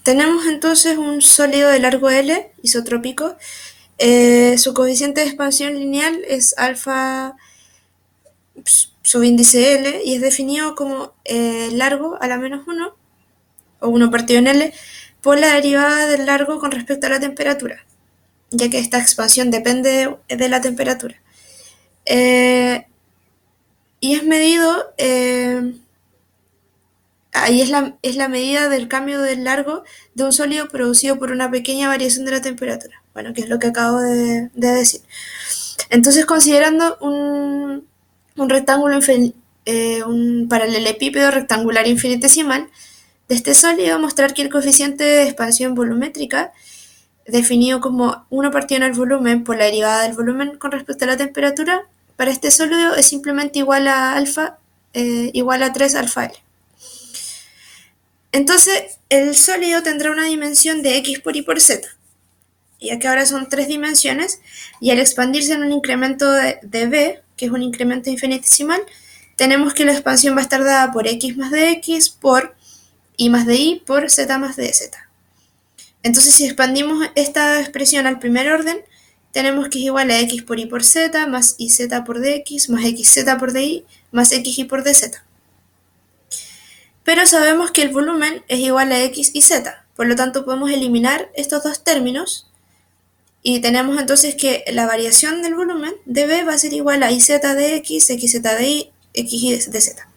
Tenemos entonces un sólido de largo L, isotrópico. Su coeficiente de expansión lineal es alfa subíndice L y es definido como largo a la menos 1 o 1 partido en L por la derivada del largo con respecto a la temperatura, ya que esta expansión depende de la temperatura. Y es medido, ahí es la medida del cambio del largo de un sólido producido por una pequeña variación de la temperatura. Bueno, que es lo que acabo de decir. Entonces, considerando un rectángulo, un paralelepípedo rectangular infinitesimal de este sólido, mostrar que el coeficiente de expansión volumétrica, definido como 1 partido en el volumen por la derivada del volumen con respecto a la temperatura, para este sólido es simplemente igual a alfa, igual a 3 alfa L. Entonces, el sólido tendrá una dimensión de x por y por z, ya que ahora son 3 dimensiones, y al expandirse en un incremento de b, que es un incremento infinitesimal, tenemos que la expansión va a estar dada por x más de x por y más de y por z más de z. Entonces, si expandimos esta expresión al primer orden, tenemos que es igual a x por y por z más iz por dx más xz por dy más xy por dz. Pero sabemos que el volumen es igual a x y z, por lo tanto podemos eliminar estos dos términos y tenemos entonces que la variación del volumen de B va a ser igual a iz de x, xz de y, xy de z.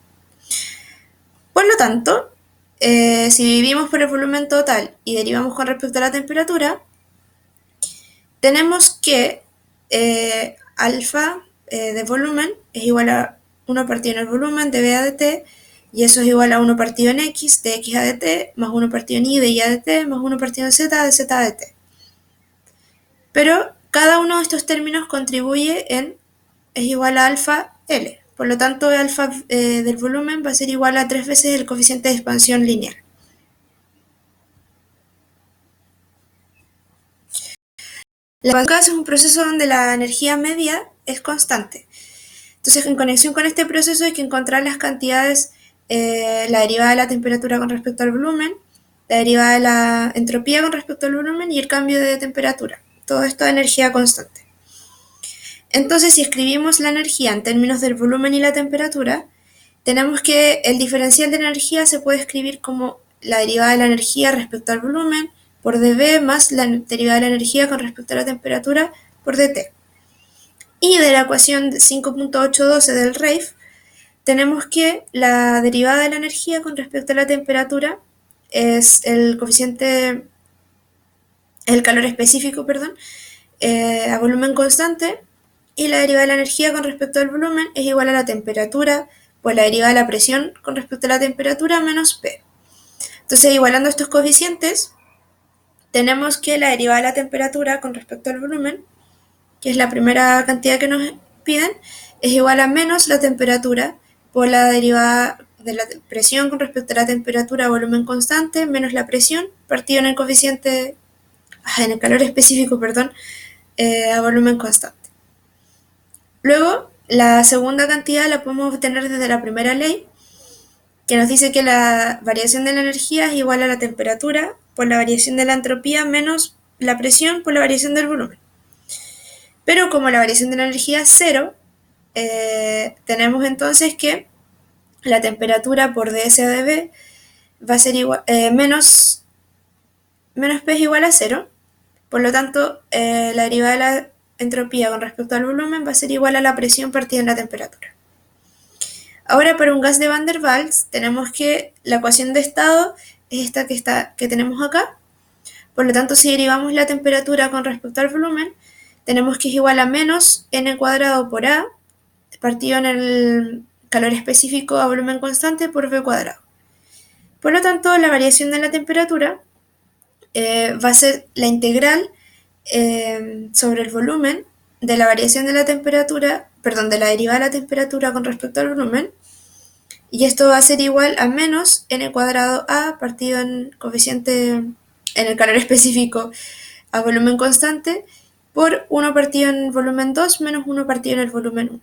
Por lo tanto, si dividimos por el volumen total y derivamos con respecto a la temperatura, tenemos que alfa de volumen es igual a 1 partido en el volumen de B a dt, y eso es igual a 1 partido en x de x a dt, más 1 partido en y de y a dt, más 1 partido en z de z a dt. Pero cada uno de estos términos contribuye es igual a alfa L. Por lo tanto, el alfa del volumen va a ser igual a 3 veces el coeficiente de expansión lineal. La expansión es un proceso donde la energía media es constante. Entonces, en conexión con este proceso hay que encontrar las cantidades, la derivada de la temperatura con respecto al volumen, la derivada de la entropía con respecto al volumen y el cambio de temperatura. Todo esto de energía constante. Entonces, si escribimos la energía en términos del volumen y la temperatura, tenemos que el diferencial de energía se puede escribir como la derivada de la energía respecto al volumen por dB más la derivada de la energía con respecto a la temperatura por dt. Y de la ecuación 5.812 del Reif, tenemos que la derivada de la energía con respecto a la temperatura es el coeficiente, el calor específico, perdón, a volumen constante, y la derivada de la energía con respecto al volumen es igual a la temperatura por la derivada de la presión con respecto a la temperatura menos P. Entonces, igualando estos coeficientes, tenemos que la derivada de la temperatura con respecto al volumen, que es la primera cantidad que nos piden, es igual a menos la temperatura por la derivada de la presión con respecto a la temperatura a volumen constante menos la presión partido en el coeficiente, en el calor específico, perdón, a volumen constante. Luego, la segunda cantidad la podemos obtener desde la primera ley, que nos dice que la variación de la energía es igual a la temperatura por la variación de la entropía menos la presión por la variación del volumen. Pero como la variación de la energía es cero, tenemos entonces que la temperatura por ds a dB va a ser igual, menos P es igual a cero. Por lo tanto, la derivada de la entropía con respecto al volumen va a ser igual a la presión partida en la temperatura. Ahora, para un gas de Van der Waals, tenemos que la ecuación de estado es esta que tenemos acá. Por lo tanto, si derivamos la temperatura con respecto al volumen, tenemos que es igual a menos n cuadrado por a, partido en el calor específico a volumen constante por v cuadrado. Por lo tanto, la variación de la temperatura va a ser la integral sobre el volumen de la variación de la temperatura, perdón, de la derivada de la temperatura con respecto al volumen, y esto va a ser igual a menos n cuadrado a partido en coeficiente en el calor específico a volumen constante por 1 partido en volumen 2 menos 1 partido en el volumen 1.